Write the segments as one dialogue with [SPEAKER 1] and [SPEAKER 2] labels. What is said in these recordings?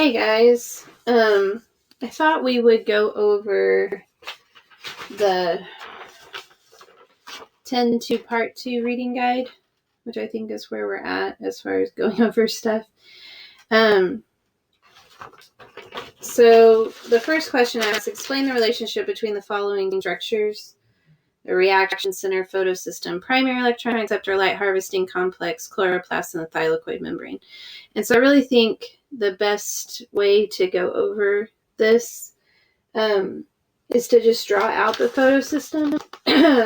[SPEAKER 1] Hey guys, I thought we would go over the 10 to part 2 reading guide, which I think is where we're at as far as going over stuff. So the first question asks, explain the relationship between the following structures: the reaction center, photosystem, primary electron acceptor, light harvesting complex, chloroplast, and the thylakoid membrane. And so I really think the best way to go over this is to just draw out the photosystem.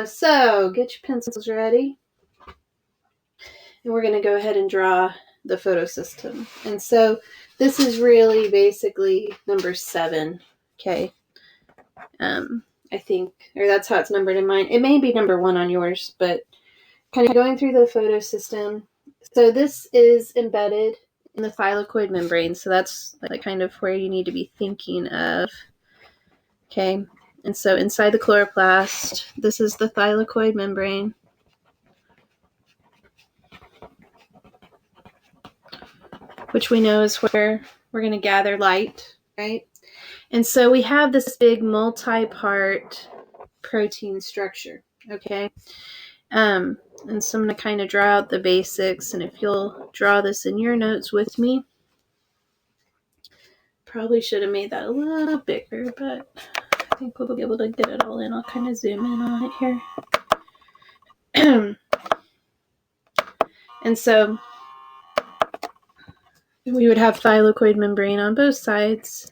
[SPEAKER 1] So get your pencils ready. And we're going to go ahead and draw the photosystem. And so this is really basically number 7. Okay. I think, or that's how it's numbered in mine. It may be number 1 on yours, but kind of going through the photosystem. So this is embedded in the thylakoid membrane. So that's like kind of where you need to be thinking of. Okay. And so inside the chloroplast, this is the thylakoid membrane. Which we know is where we're going to gather light, right? And so we have this big multi-part protein structure, okay? And so I'm going to kind of draw out the basics, and if you'll draw this in your notes with me. Probably should have made that a little bigger, but I think we'll be able to get it all in. I'll kind of zoom in on it here. And so we would have thylakoid membrane on both sides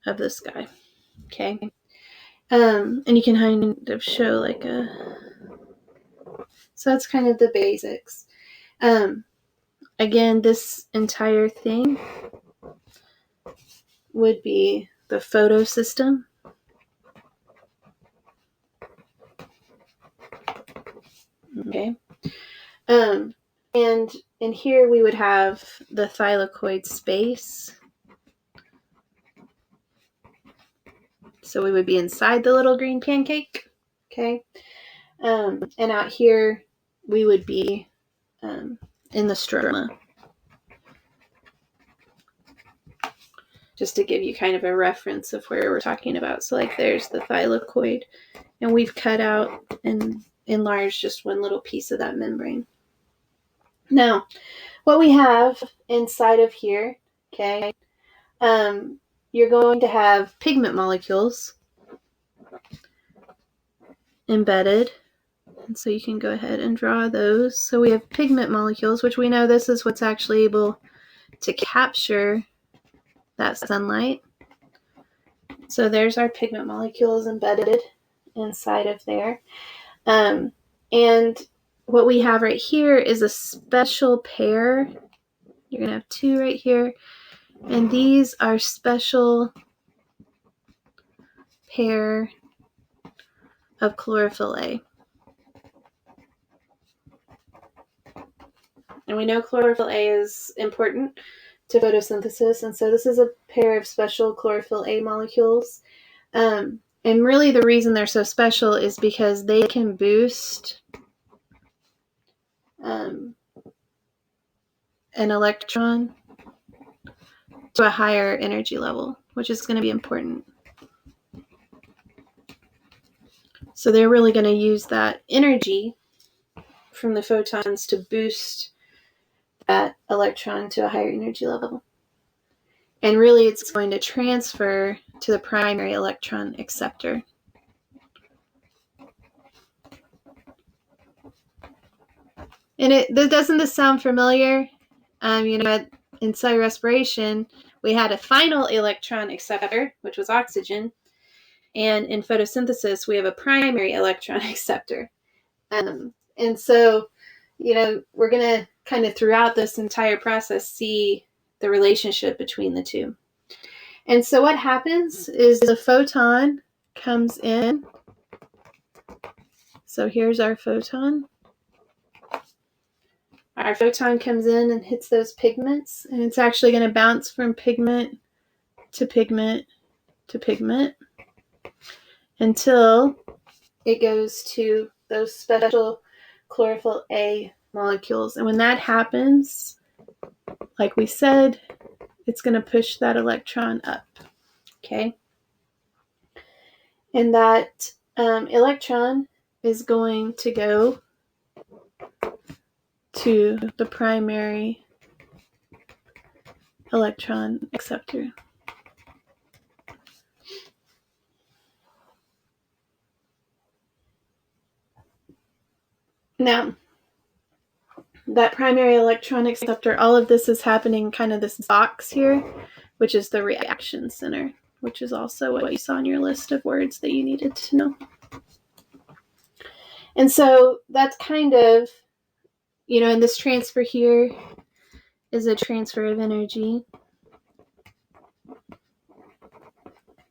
[SPEAKER 1] of this guy, okay? And you can kind of show like so that's kind of the basics. Again, this entire thing would be the photosystem. Okay. And in here we would have the thylakoid space. So we would be inside the little green pancake. Okay. And out here we would be in the stroma. Just to give you kind of a reference of where we're talking about. So like there's the thylakoid, and we've cut out and enlarged just one little piece of that membrane. Now, what we have inside of here, okay, you're going to have pigment molecules embedded. And so you can go ahead and draw those. So we have pigment molecules, which we know this is what's actually able to capture that sunlight. So there's our pigment molecules embedded inside of there. And what we have right here is a special pair. You're going to have 2 right here. And these are special pair of chlorophyll A. And we know chlorophyll A is important to photosynthesis. And so this is a pair of special chlorophyll A molecules. And really the reason they're so special is because they can boost an electron to a higher energy level, which is going to be important. So they're really going to use that energy from the photons to boost that electron to a higher energy level. And really it's going to transfer to the primary electron acceptor. And doesn't this sound familiar? In cellular respiration, we had a final electron acceptor, which was oxygen. And in photosynthesis, we have a primary electron acceptor. And so, we're going to kind of throughout this entire process see the relationship between the two. And so what happens is the photon comes in. So here's our photon. Our photon comes in and hits those pigments, and it's actually going to bounce from pigment to pigment to pigment until it goes to those special chlorophyll A molecules. And when that happens, like we said, it's going to push that electron up. Okay. And that electron is going to go to the primary electron acceptor. Now, that primary electron acceptor, all of this is happening kind of this box here, which is the reaction center, which is also what you saw on your list of words that you needed to know. And so that's kind of, and this transfer here is a transfer of energy.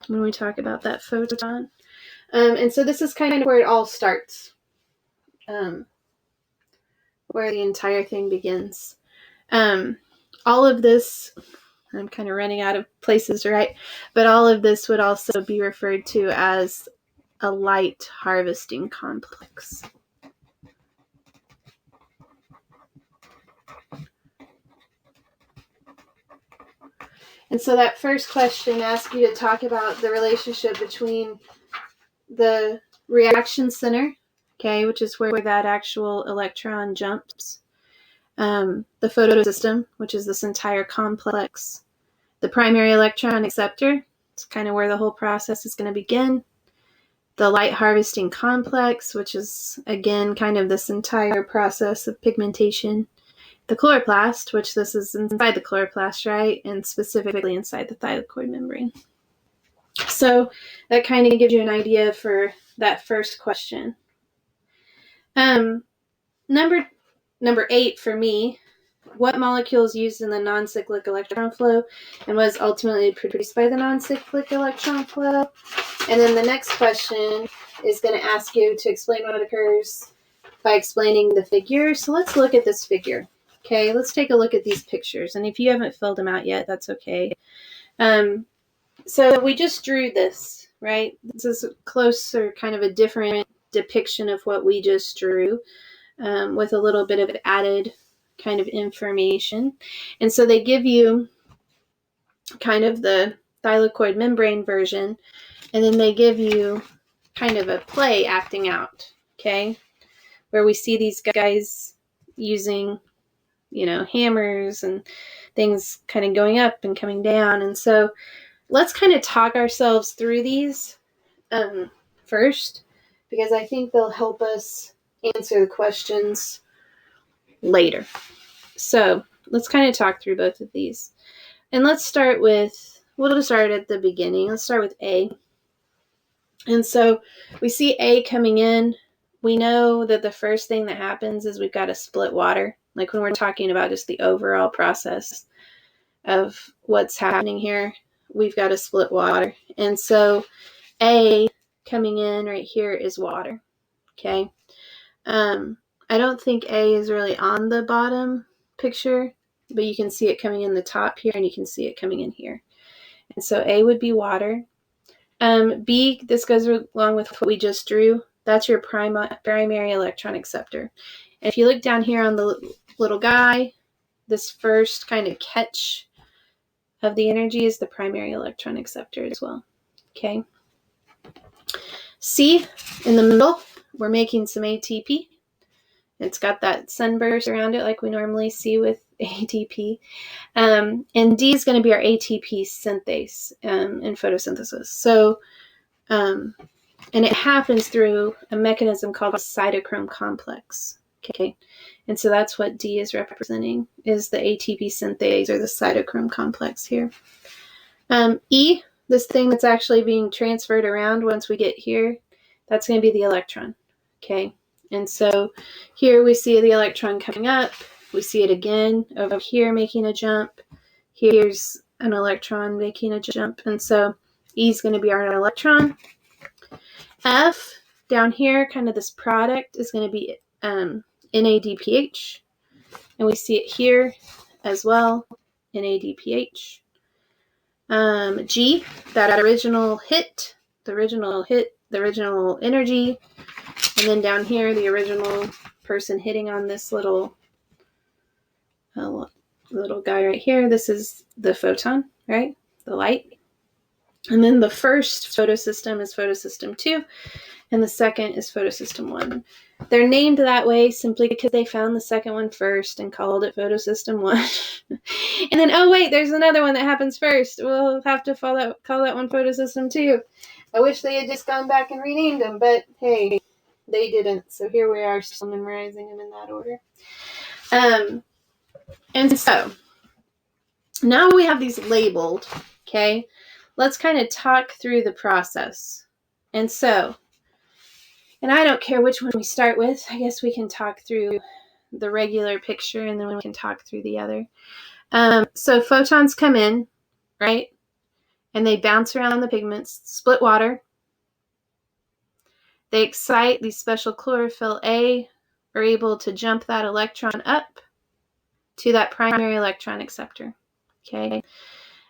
[SPEAKER 1] When we talk about that photon. And so this is kind of where it all starts, where the entire thing begins. All of this, I'm kind of running out of places to write, but all of this would also be referred to as a light harvesting complex. And so that first question asks you to talk about the relationship between the reaction center, okay, which is where that actual electron jumps, the photosystem, which is this entire complex, the primary electron acceptor, it's kind of where the whole process is going to begin, the light harvesting complex, which is, again, kind of this entire process of pigmentation, the chloroplast, which this is inside the chloroplast, right, and specifically inside the thylakoid membrane. So that kind of gives you an idea for that first question. Number 8 for me, what molecule is used in the non-cyclic electron flow and was ultimately produced by the non-cyclic electron flow? And then the next question is going to ask you to explain what occurs by explaining the figure. So let's look at this figure. Okay, let's take a look at these pictures. And if you haven't filled them out yet, that's okay. So we just drew this, right? This is closer, kind of a different depiction of what we just drew, with a little bit of added kind of information. And so they give you kind of the thylakoid membrane version, and then they give you kind of a play acting out, okay, where we see these guys using, hammers and things kind of going up and coming down. And so let's kind of talk ourselves through these first, because I think they'll help us answer the questions later. So let's kind of talk through both of these. And we'll just start at the beginning. Let's start with A. And so we see A coming in. We know that the first thing that happens is we've got to split water. Like when we're talking about just the overall process of what's happening here, we've got to split water. And so A coming in right here is water. Okay. I don't think A is really on the bottom picture, but you can see it coming in the top here and you can see it coming in here. And so A would be water. B, this goes along with what we just drew. That's your primary electron acceptor. And if you look down here on the little guy, this first kind of catch of the energy is the primary electron acceptor as well. Okay. C, in the middle, we're making some ATP. It's got that sunburst around it like we normally see with ATP. And D is going to be our ATP synthase in photosynthesis. So, and it happens through a mechanism called a cytochrome complex. Okay. And so that's what D is representing, is the ATP synthase or the cytochrome complex here. E, this thing that's actually being transferred around once we get here, that's going to be the electron. Okay. And so here we see the electron coming up. We see it again over here making a jump. Here's an electron making a jump. And so E is going to be our electron. F, down here, kind of this product is going to be NADPH. And we see it here as well, NADPH. G, that original hit, the original energy. And then down here, the original person hitting on this little little guy right here, this is the photon, right? The light. And then the first photosystem is photosystem 2, and the second is photosystem 1. They're named that way simply because they found the second one first and called it photosystem 1. And then, oh wait, there's another one that happens first. We'll have to call that one photosystem 2. I wish they had just gone back and renamed them, but hey, they didn't. So here we are, still memorizing them in that order. And so now we have these labeled, okay? Let's kind of talk through the process. And so, and I don't care which one we start with. I guess we can talk through the regular picture and then we can talk through the other. So photons come in, right? And they bounce around the pigments, split water. They excite these special chlorophyll A, are able to jump that electron up to that primary electron acceptor. Okay.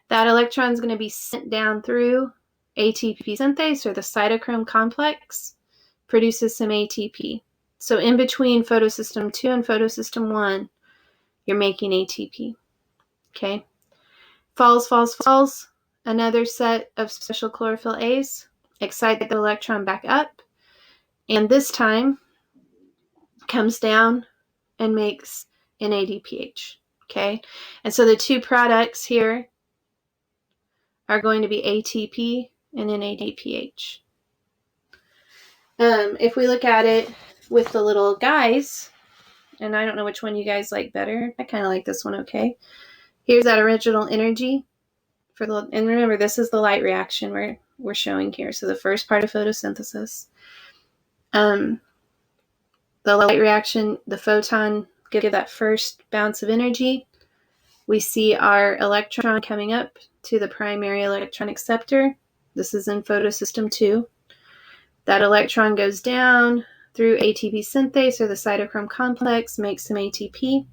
[SPEAKER 1] That electron is going to be sent down through ATP synthase, or the cytochrome complex produces some ATP. So in between photosystem 2 and photosystem 1, you're making ATP. Okay. Falls. Another set of special chlorophyll A's excite the electron back up, and this time comes down and makes NADPH. Okay. And so the two products here are going to be ATP and NADPH. If we look at it with the little guys, and I don't know which one you guys like better. I kind of like this one, okay? Here's that original energy. And remember, this is the light reaction we're showing here. So the first part of photosynthesis. The light reaction, the photon give that first bounce of energy. We see our electron coming up to the primary electron acceptor. This is in photosystem 2. That electron goes down through ATP synthase, or the cytochrome complex, makes some ATP.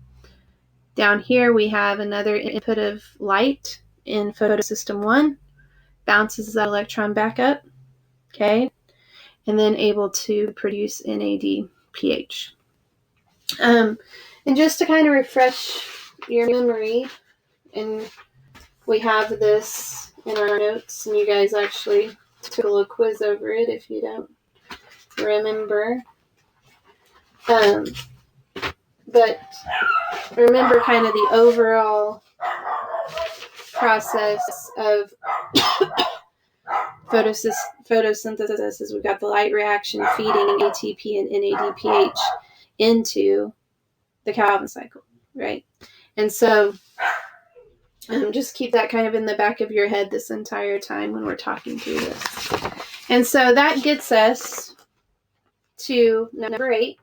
[SPEAKER 1] Down here we have another input of light in photosystem 1, bounces that electron back up, okay, and then able to produce NADPH. And just to kind of refresh your memory, and we have this in our notes, and you guys actually took a little quiz over it if you don't remember. But remember kind of the overall process of photosynthesis is we've got the light reaction feeding ATP and NADPH into the Calvin cycle, right? And so just keep that kind of in the back of your head this entire time when we're talking through this. And so that gets us to number 8.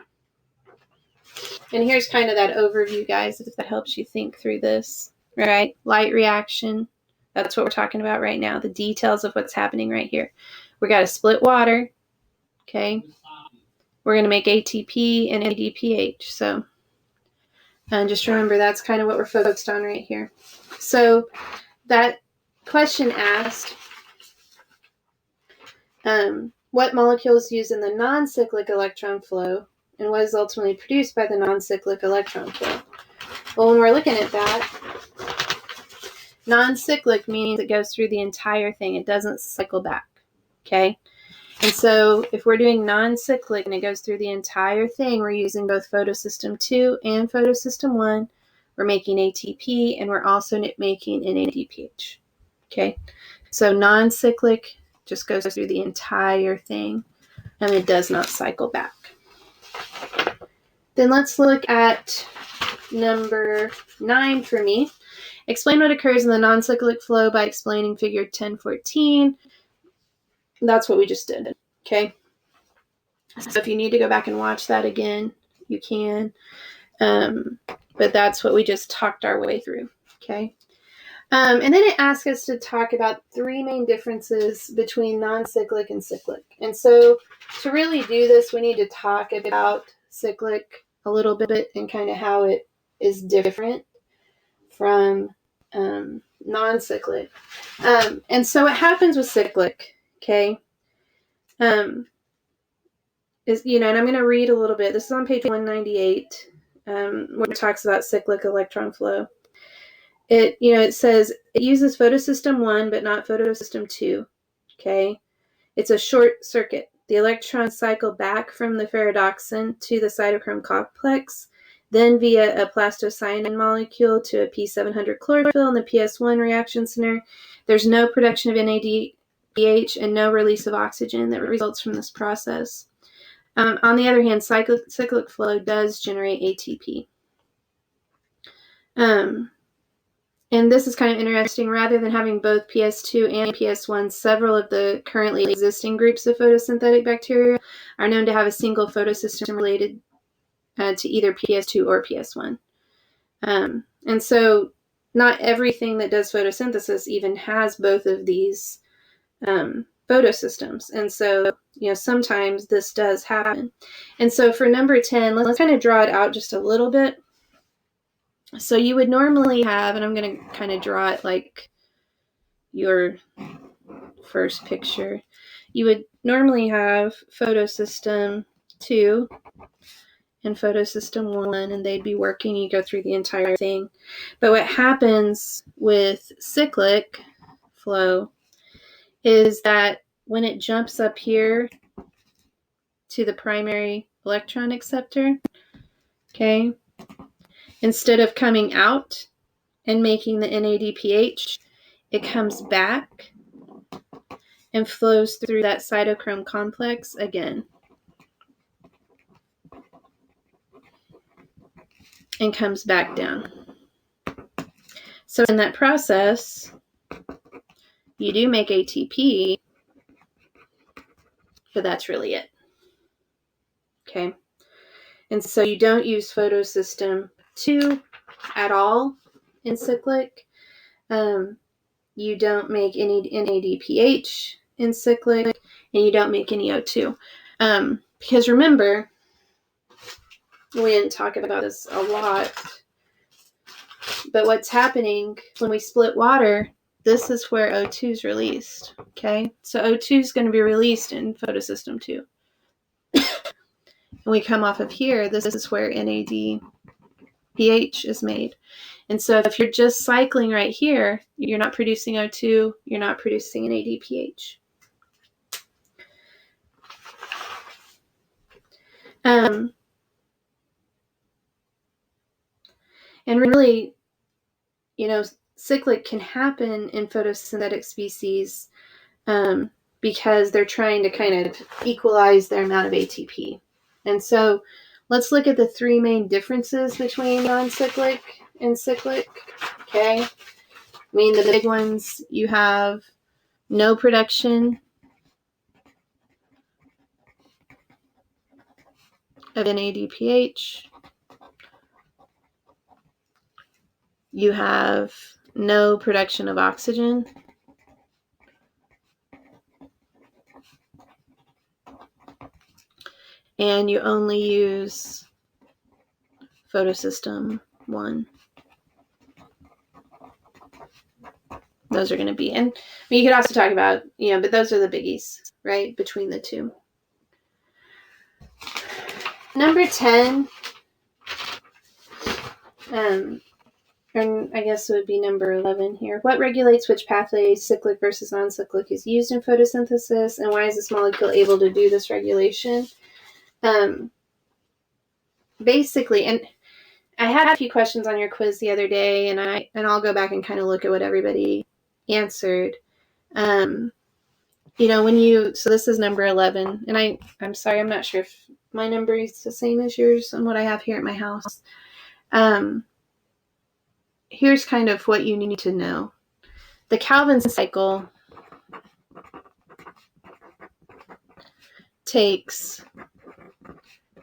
[SPEAKER 1] And here's kind of that overview, guys, if that helps you think through this, right? Light reaction. That's what we're talking about right now, the details of what's happening right here. We got to split water, okay? We're going to make ATP and NADPH. So just remember, that's kind of what we're focused on right here. So that question asked, what molecules used in the non-cyclic electron flow, and what is ultimately produced by the non-cyclic electron flow? Well, when we're looking at that, non-cyclic means it goes through the entire thing. It doesn't cycle back, okay? And so if we're doing non-cyclic and it goes through the entire thing, we're using both photosystem 2 and photosystem 1. We're making ATP, and we're also making NADPH, okay? So non-cyclic just goes through the entire thing, and it does not cycle back. Then let's look at number 9 for me. Explain what occurs in the non-cyclic flow by explaining figure 1014. That's what we just did, okay? So if you need to go back and watch that again, you can. But that's what we just talked our way through, okay? And then it asks us to talk about 3 main differences between non-cyclic and cyclic. And so to really do this, we need to talk about cyclic a little bit and kind of how it is different from non-cyclic. And so what happens with cyclic, okay, is, and I'm going to read a little bit. This is on page 198, where it talks about cyclic electron flow. it says it uses photosystem 1, but not photosystem 2. Okay. It's a short circuit. The electrons cycle back from the ferredoxin to the cytochrome complex, then via a plastocyanin molecule to a P700 chlorophyll in the PS1 reaction center. There's no production of NADPH and no release of oxygen that results from this process. On the other hand, cyclic flow does generate ATP. And this is kind of interesting. Rather than having both PS2 and PS1, several of the currently existing groups of photosynthetic bacteria are known to have a single photosystem related to either PS2 or PS1. And so not everything that does photosynthesis even has both of these photosystems. And so, sometimes this does happen. And so for number 10, let's kind of draw it out just a little bit. So you would normally have, and I'm going to kind of draw it like your first picture. You would normally have photosystem 2 and photosystem 1, and they'd be working. You go through the entire thing. But what happens with cyclic flow is that when it jumps up here to the primary electron acceptor, okay, instead of coming out and making the NADPH, it comes back and flows through that cytochrome complex again and comes back down. So in that process, you do make ATP, but that's really it. Okay. And so you don't use photosystem 2 at all in cyclic. You don't make any NADPH in cyclic, and you don't make any O2. Because remember, we didn't talk about this a lot, but what's happening when we split water, this is where O2 is released. Okay, so O2 is going to be released in photosystem 2. And we come off of here, this is where NADPH is made. And so if you're just cycling right here, you're not producing O2, you're not producing NADPH. And really, cyclic can happen in photosynthetic species because they're trying to kind of equalize their amount of ATP. And so let's look at the three main differences between non-cyclic and cyclic. Okay. I mean, the big ones, you have no production of NADPH. You have no production of oxygen. And you only use photosystem 1. Those are going to be, and you could also talk about, but those are the biggies, right, between the two. Number 10, and I guess it would be number 11 here. What regulates which pathway, cyclic versus non-cyclic, is used in photosynthesis, and why is this molecule able to do this regulation? Basically, and I had a few questions on your quiz the other day, and I'll go back and kind of look at what everybody answered. So this is number 11, and I'm sorry, I'm not sure if my number is the same as yours and what I have here at my house. Here's kind of what you need to know. The Calvin cycle takes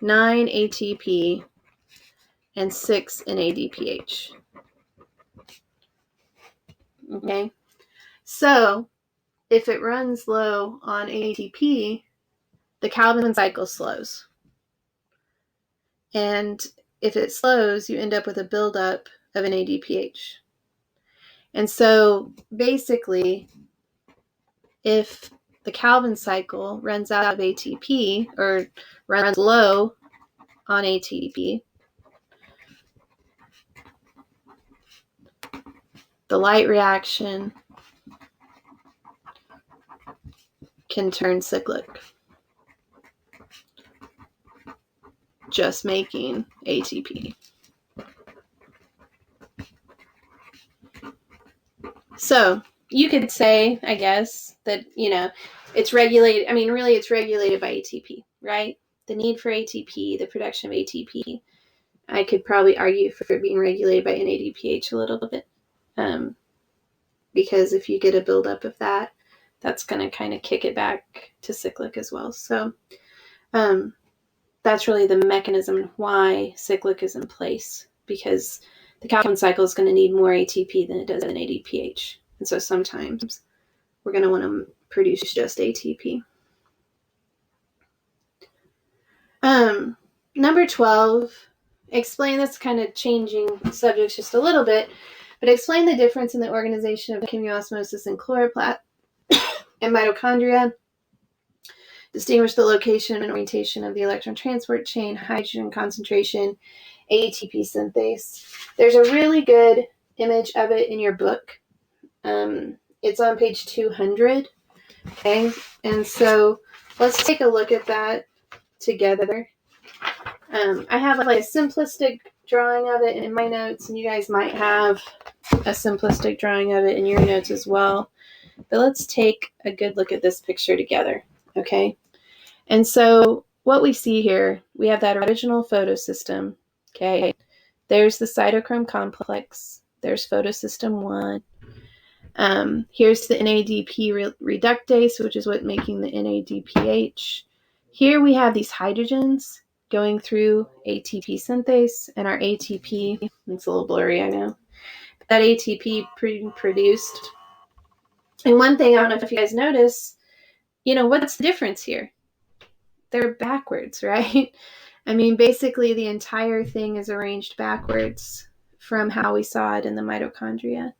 [SPEAKER 1] 9 ATP and 6 NADPH. Okay, so if it runs low on ATP, the Calvin cycle slows. And if it slows, you end up with a buildup of NADPH. And so basically, if the Calvin cycle runs out of ATP or runs low on ATP, the light reaction can turn cyclic, just making ATP. So you could say, I guess, that, it's regulated. I mean, really, it's regulated by ATP, right? The need for ATP, the production of ATP. I could probably argue for it being regulated by NADPH a little bit. Because if you get a buildup of that, that's going to kind of kick it back to cyclic as well. So that's really the mechanism why cyclic is in place, because the Calvin cycle is going to need more ATP than it does NADPH. And so sometimes we're going to want to produce just ATP. Number 12, explain this, kind of changing subjects just a little bit, but explain the difference in the organization of chemiosmosis in chloroplast and mitochondria. Distinguish the location and orientation of the electron transport chain, hydrogen concentration, ATP synthase. There's a really good image of it in your book. It's on page 200. Okay, and so let's take a look at that together. I have like a simplistic drawing of it in my notes, and you guys might have a simplistic drawing of it in your notes as well. But let's take a good look at this picture together, okay? And so what we see here, we have that original photosystem, okay? There's the cytochrome complex. There's photosystem 1. Here's the NADP reductase, which is what's making the NADPH. Here we have these hydrogens going through ATP synthase, and our ATP, it's a little blurry, I know, but that ATP produced. And one thing, I don't know if you guys notice, what's the difference here? They're backwards, right? I mean, basically the entire thing is arranged backwards from how we saw it in the mitochondria,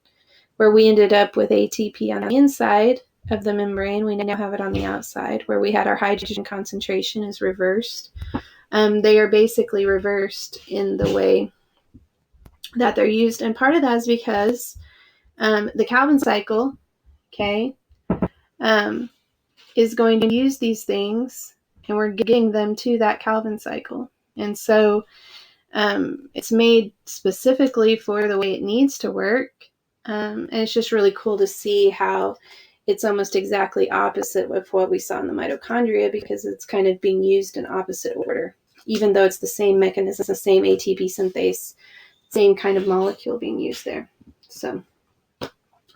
[SPEAKER 1] where we ended up with ATP on the inside of the membrane. We now have it on the outside, where we had our hydrogen concentration is reversed. They are basically reversed in the way that they're used. And part of that is because the Calvin cycle, okay, is going to use these things, and we're getting them to that Calvin cycle. And so it's made specifically for the way it needs to work. And it's just really cool to see how it's almost exactly opposite of what we saw in the mitochondria, because it's kind of being used in opposite order, even though it's the same mechanism, the same ATP synthase, same kind of molecule being used there. So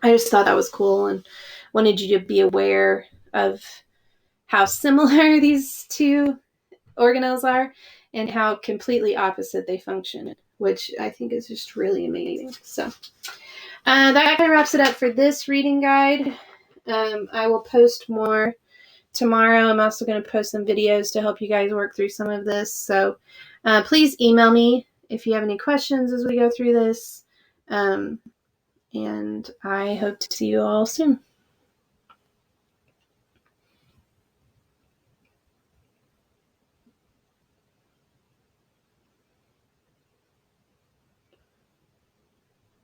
[SPEAKER 1] I just thought that was cool and wanted you to be aware of how similar these two organelles are and how completely opposite they function, which I think is just really amazing. So that kind of wraps it up for this reading guide. I will post more tomorrow. I'm also going to post some videos to help you guys work through some of this. So please email me if you have any questions as we go through this. And I hope to see you all soon.